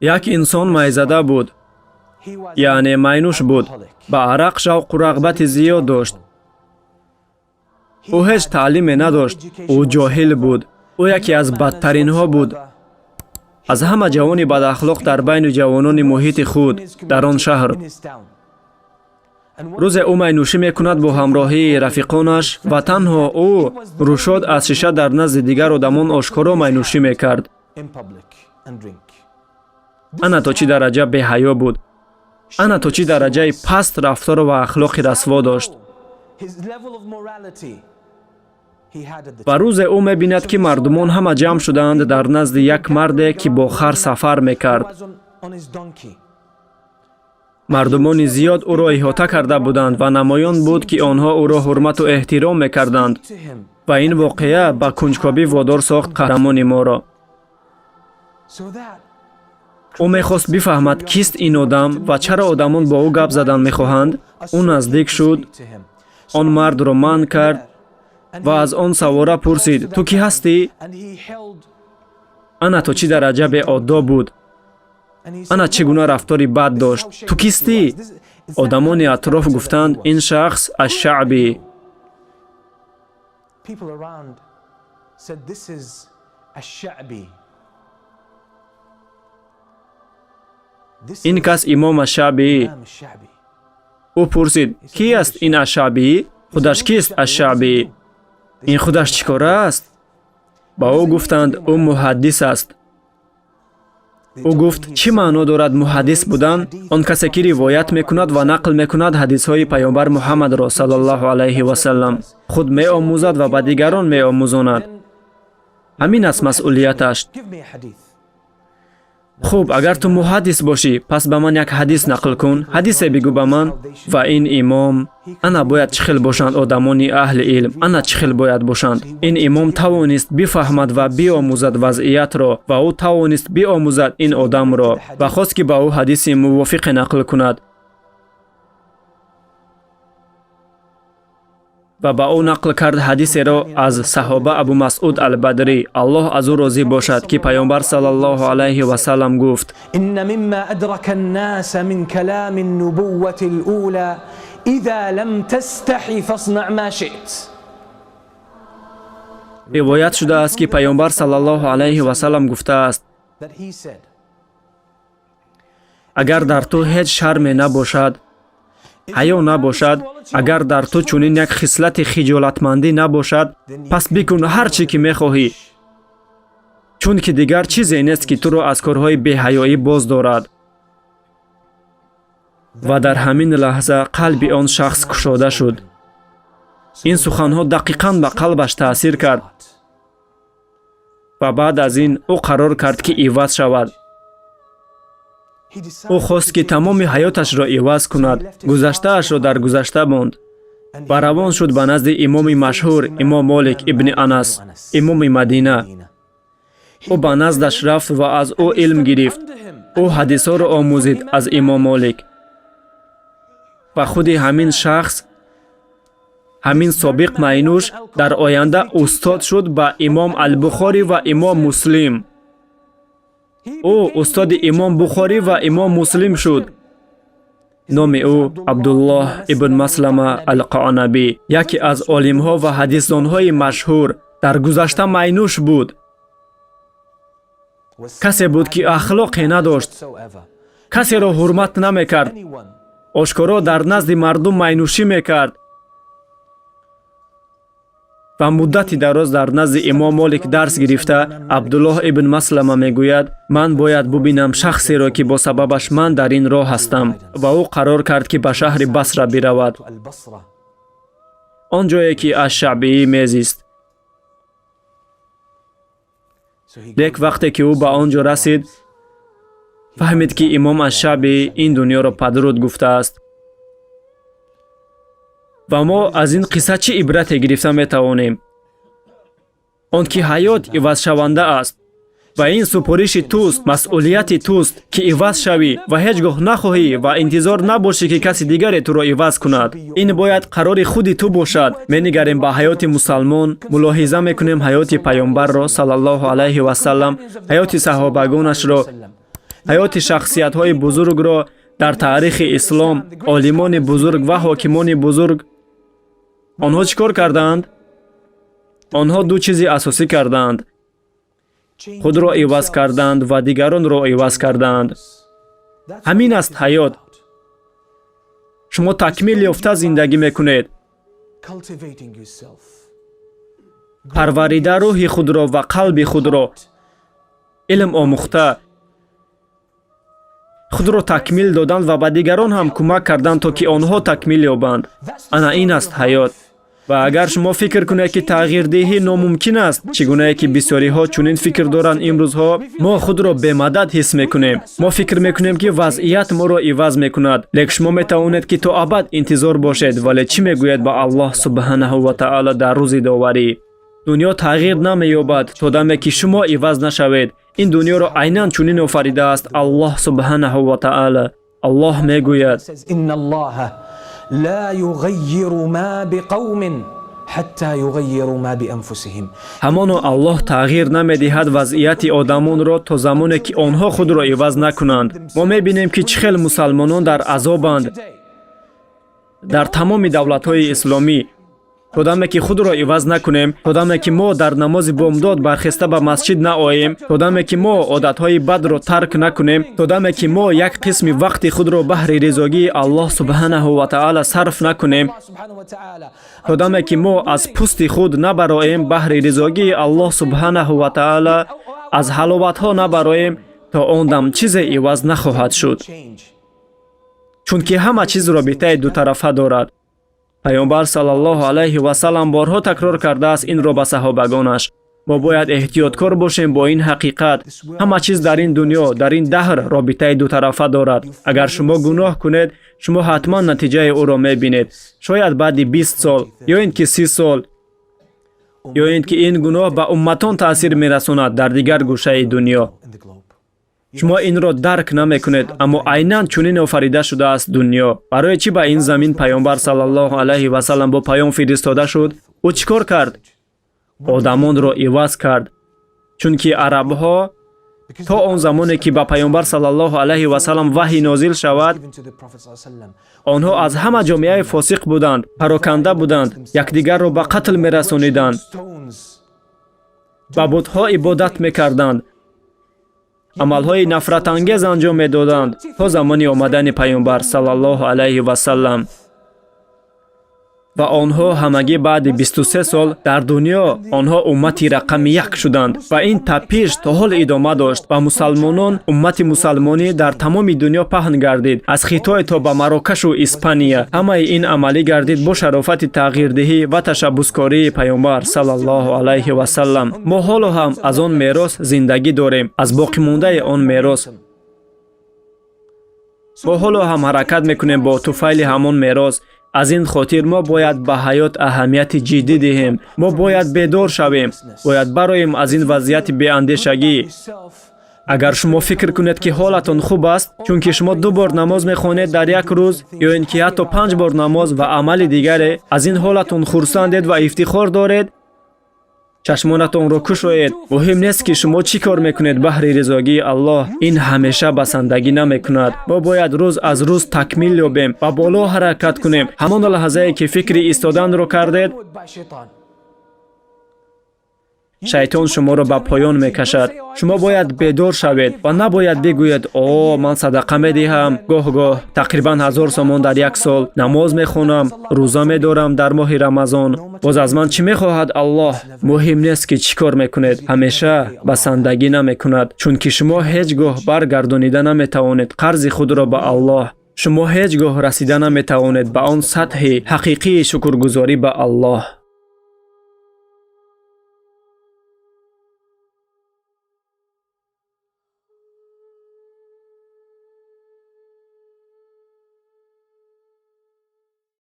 як инсон майзада буд, яъне майнуш буд, ба арақ шавқу рағбати зиёд дошт. ӯ ҳеҷ таълиме надошт, ӯ ҷоҳил буд, ӯ яке аз бадтаринҳо буд. аз ҳама ҷавони бадахлоқ дар байни ҷавонони муҳити худ дар он шаҳр. рӯзе ӯ майнӯшӣ мекунад бо ҳамроҳии рафиқонаш ва танҳо ӯ рӯшод аз шиша дар назди дигар одамон ошкоро майнӯшӣ мекард. ана то чӣ дараҷа беҳаё буд, ана то чӣ дараҷаи паст рафтор ва ахлоқи расво дошт. ва рӯзе ӯ мебинад ки мардумон ҳама ҷамъ шудаанд дар назди як марде ки бо хар сафар мекард. мардумони зиёд ӯро иҳота карда буданд ва намоён буд ки онҳо ӯро ҳурмату эҳтиром мекарданд. ва ин воқеа ба кунҷкобӣ водор сохт қаҳрамони моро. ӯ мехост бифаҳмад кист ин одам ва чаро одамон бо ӯ гап задан мехоҳанд. ӯ наздик шуд, он мардро манъ кард ва аз он савора пурсид: ту кӣ ҳастӣ? ана то чӣ дараҷа беоддоб буд, ана чӣ гуна рафтори бад дошт. ту кистӣ? одамони атроф гуфтанд: ин шахс аш-Шаъбӣ. ин кас имом аш-Шаъбӣ. ӯ пурсид: ки аст ин аш-Шаъбӣ? худаш кист аш-Шаъбӣ? ин худаш чӣ кора аст? ба ӯ гуфтанд: ӯ муҳаддис аст. ӯ гуфт: чӣ маъно дорад муҳаддис будан? он касе ки ривоят мекунад ва нақл мекунад ҳадисҳои паёмбар Муҳаммадро саллаллоҳу алайҳи ва саллам. худ меомӯзад ва ба дигарон меомӯзонад. ҳамин аст масъулияташ. хуб, агар ту муҳаддис бошӣ, пас ба ман як ҳадис нақл кун. ҳадисе бигӯ ба ман. ва ин имом, ана бояд чӣ хел бошанд одамони аҳли илм, ана чӣ хел бояд бошанд. ин имом тавонист бифаҳмад ва биомӯзад вазъиятро ва ӯ тавонист биомӯзад ин одамро ва хост ки ба ӯ ҳадиси мувофиқе нақл кунад. ва ба ӯ нақл кард ҳадисеро аз саҳоба Абу Масъуд ал-Бадрӣ, Аллоҳ аз ӯ розӣ бошад, ки паёмбар саллаллоҳу алайҳи ва саллам гуфт: инна мимма адрака ан-нас мин калами ан-нубуввати ал-ула идha lam tastahi fasna' ma shi't. ривоят шудааст ки паёмбар саллаллоҳу алайҳи ва саллам гуфтааст: агар дар ту ҳеҷ шарме набошад, ҳаё набошад, агар дар ту чунин як хислати хиҷолатмандӣ набошад, пас бикун ҳар чӣ ки мехоҳӣ, чунки дигар чизе нест ки туро аз корҳои беҳаёӣ боз дорад. ва дар ҳамин лаҳза қалби он шахс кушода шуд. ин суханҳо дақиқан ба қалбаш таъсир кард ва баъд аз ин ӯ қарор кард ки иваз шавад. ӯ хост ки тамоми ҳаёташро иваз кунад, гузаштаашро дар гузашта монд ва равон шуд ба назди имоми машҳур, имом Молик ибни Анас, имоми Мадина. ӯ ба наздаш рафт ва аз ӯ илм гирифт. ӯ ҳадисҳоро омӯзид аз имом Молик. ва худи ҳамин шахс, ҳамин собиқ майнуш дар оянда устод шуд ба имом Ал-Бухорӣ ва имом Муслим. ӯ устоди имом Бухорӣ ва имом Муслим шуд. номи ӯ Абдуллоҳ ибн Маслама ал-Қаънабӣ, яке аз олимҳо ва ҳадисдонҳои машҳур, дар гузашта майнуш буд. касе буд ки ахлоқе надошт, касеро ҳурмат намекард, ошкоро дар назди мардум майнушӣ мекард. ва муддати дароз дар назди имом Молик дарс гирифта, Абдуллоҳ ибн Маслама мегӯяд: ман бояд бубинам шахсеро ки бо сабабаш ман дар ин роҳ ҳастам. ва ӯ қарор кард ки ба шаҳри Басра биравад, он ҷое ки аш-Шаъбӣ мезист. лек вақте ки ӯ ба он ҷо расид, фаҳмид ки имом аш-Шаъбӣ ин дунёро падруд гуфтааст. ва мо аз ин қисса чӣ ибрате гирифта метавонем? он ки ҳаёт ивазшаванда аст ва ин супориши туст, масъулияти туст ки иваз шавӣ ва ҳеҷ гоҳ нахоҳӣ ва интизор набошӣ ки каси дигаре туро иваз кунад. ин бояд қарори худи ту бошад. менигарем ба ҳаёти мусалмон, мулоҳиза мекунем ҳаёти паёмбарро саллаллоҳу алайҳи ва саллам, ҳаёти саҳобагонашро ҳаёти шахсиятҳои бузургро дар таърихи ислом, олимони бузург ва ҳокимони бузург онҳо чӣ кор карданд? онҳо ду чизи асосӣ карданд. худро иваз карданд ва дигаронро иваз карданд. ҳамин аст ҳаёт. шумо такмил ёфта зиндагӣ мекунед. парварида рӯҳи худро ва қалби худро, илм омӯхта, худро такмил доданд ва ба дигарон ҳам кӯмак карданд, то ки онҳо такмил ёбанд. ана ин аст ҳаёт. ва агар шумо фикр кунед ки тағйирдеҳӣ номумкин аст, чӣ гунае ки бисёриҳо чунин фикр доранд имрӯзҳо, мо худро бемадад ҳис мекунем. мо фикр мекунем ки вазъият моро иваз мекунад. лек шумо метавонед ки то абад интизор бошед, вале чӣ мегӯяд ба Аллоҳ субҳанаҳу ва таъала дар рӯзи доварӣ? дунё тағйир намеёбад то даме ки шумо иваз нашавед. ин дунёро айнан чунин офаридааст Аллоҳ субҳанаҳу ва таъала. Аллоҳ мегӯяд: لا يغير ما بقوم حتى يغيروا ما بأنفسهم. ҳамоно Аллоҳ тағйир намедиҳад вазъияти одамонро то замоне ки онҳо худро иваз накунанд. мо мебинем ки чӣ хел мусалмонон дар азобанд дар тамоми давлатҳои исломӣ. то даме ки худро иваз накунем, то даме ки мо дар намози бомдод бархеста ба масҷид наоем, то даме ки мо одатҳои бадро тарк накунем, то даме ки мо як қисми вақти худро баҳри ризогии Аллоҳ субҳанаҳу ва таъала сарф накунем, то даме ки мо аз пӯсти худ набароем баҳри ризогии Аллоҳ субҳанаҳу ва таъала, аз ҳаловатҳо набароем, то он дам чизе иваз нахоҳад шуд. чунки ҳама чиз робитаи дутарафа дорад. пайғамбар саллаллоҳу алайҳи ва саллам борҳо такрор кардааст инро ба саҳобагонаш. мо бояд эҳтиёткор бошем бо ин ҳақиқат. ҳама чиз дар ин дунё, дар ин даҳр робитаи дутарафа дорад. агар шумо гуноҳ кунед, шумо ҳатман натиҷаи ӯро мебинед. шояд баъди 20 сол ё ин ки 30 сол, ё ин ки ин гуноҳ ба умматон таъсир мерасонад дар дигар гӯшаи дунё. шумо инро дарк намекунед, аммо айнан чунин офарида шудааст дунё. барои чӣ ба ин замин пайғамбар саллаллоҳу алайҳи ва саллам бо паём фиристода шуд? ӯ чӣ кор кард? одамонро иваз кард. чунки арабҳо то он замоне ки ба пайғамбар саллаллоҳу алайҳи ва саллам ваҳй нозил шавад, онҳо аз ҳама ҷомеаи фосиқ буданд, пароканда буданд, якдигарро ба қатл мерасониданд, ба бутҳо ибодат мекарданд, амалҳои нафратангез анҷом медоданд то замони омадани пайғамбар саллаллоҳу алайҳи ва саллам. ва онҳо ҳамагӣ баъди 23 сол дар дунё онҳо уммати рақами 1 шуданд. ва ин тапиш то ҳол идома дошт ва мусалмонон, уммати мусалмонӣ дар тамоми дунё паҳн гардид. аз Хитой то ба Марокашу Испания. ҳамаи ин амалӣ гардид бо шарофати тағйирдеҳӣ ва ташаббускории пайғамбар саллаллоҳу алайҳи ва саллам. мо ҳоло ҳам аз он мерос зиндагӣ дорем, аз боқимондаи он мерос. мо ҳоло ҳам ҳаракат мекунем бо туфайли ҳамон мерос. аз ин хотир мо бояд ба ҳаёт аҳамияти ҷиддӣ диҳем. мо бояд бедор шавем. бояд бароем аз ин вазъияти беандешагӣ. агар шумо фикр кунед ки ҳолатон хуб аст, чунки шумо 2 бор намоз мехонед дар як рӯз, ё ин ки ҳатто 5 бор намоз ва амали дигаре, аз ин ҳолатон хурсандед ва ифтихор доред, чашмонатонро кушоед. муҳим нест ки шумо чӣ кор мекунед баҳри ризогии Аллоҳ. ин ҳамеша басандагӣ намекунад. мо бояд рӯз аз рӯз такмил ёбем ва боло ҳаракат кунем. ҳамон лаҳзае ки фикри истоданро кардед, шайтон шуморо ба поён мекашад. шумо бояд бедор шавед ва набояд бигӯед: о, ман садақа медиҳам, гоҳ-гоҳ тақрибан 1000 сомон дар як сол, намоз мехонам, рӯза медорам дар моҳи Рамазон. боз аз ман чӣ мехоҳад Аллоҳ? муҳим нест ки чӣ кор мекунед. ҳамеша басандагӣ намекунад, чунки шумо ҳеҷ гоҳ баргардонида наметавонед қарзи худро ба Аллоҳ. шумо ҳеҷ гоҳ расида наметавонед ба он сатҳи ҳақиқии шукргузорӣ ба Аллоҳ.